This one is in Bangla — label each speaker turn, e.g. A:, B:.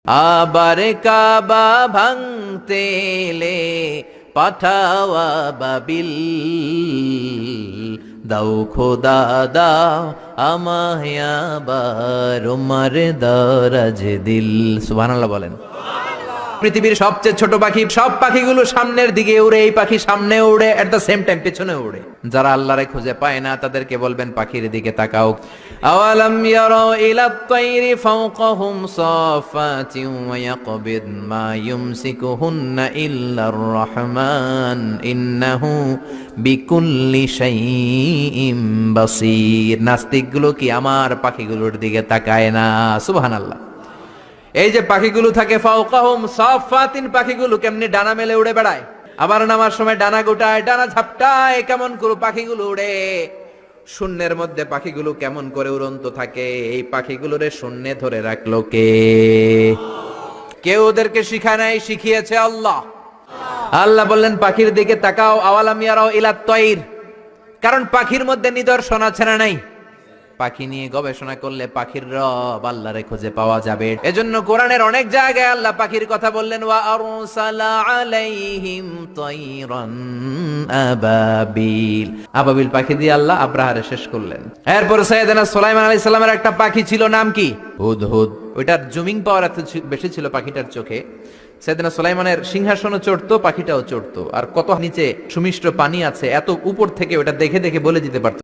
A: আবার কাবা ভাঙতে এলে পাঠাওয়া বাবিল, দাও খোদা দাও আমায় আবার উমার দারাজ দিল। সুবহানাল্লাহ বলেন। পৃথিবীর সবচেয়ে ছোট পাখি, সব পাখিগুলো সামনের দিকে উড়ে, এই পাখি সামনে উড়ে, এট দ্য সেম টাইম পেছনে উড়ে। যারা আল্লাহরে খুঁজে পায় না তাদেরকে বলবেন পাখির দিকে তাকাও। আওয়ালাম ইয়ারাউ ইলাত তায়রি ফাওকাহুম সাফাতিন ওয়া ইয়াকবিদ মা ইউমসিকুহুন্না ইল্লার রহমান ইন্নাহু বিকুল্লি শাইইন বাসীর। নাস্তিকগুলো কি আমার পাখিগুলোর দিকে তাকায় না? সুবহানাল্লাহ। এই যে পাখিগুলো থাকে ফাওকাহুম সাফাতিন, পাখিগুলো কেমনি ডানা মেলে উড়ে বেড়ায়, আবার নামার সময় ডানা গোটায়, ডানা ঝাপটায়, কেমন করে পাখিগুলো উড়ে। শূন্যের মধ্যে পাখিগুলো কেমন করে উড়ন্ত থাকে, এই পাখিগুলোরে শূন্যে ধরে রাখলো কে? কেউ ওদেরকে শিখায় নাই, শিখিয়েছে আল্লাহ। আল্লাহ বললেন পাখির দিকে তাকাও। আওয়ালাম ইয়ারাউ ইলাত তায়র, কারণ পাখির মধ্যে নিদর্শন আছে না নাই? পাখি নিয়ে গবেষণা করলে পাখির রব আল্লাহরে খুঁজে পাওয়া যাবে। এজন্য কোরআনের অনেক জায়গায় আল্লাহ পাখির কথা বললেন, ওয়া আরসালা আলাইহিম তায়রান আবাবিল। আবাবিল পাখি দিয়ে আল্লাহ আব্রাহারে শেষ করলেন। এরপর সাইয়েদনা সুলাইমান আলাইহিস সালামের একটা পাখি ছিল, নাম কি? হুদহুদ। ওইটার জুমিং পাওয়ার এত বেশি ছিল পাখিটার চোখে, সাইয়েদনা সুলাইমানের সিংহাসনও চড়তো, পাখিটাও চড়তো। আর কত নিচে সুমিষ্ট পানি আছে, এত উপর থেকে ওটা দেখে দেখে বলে দিতে পারত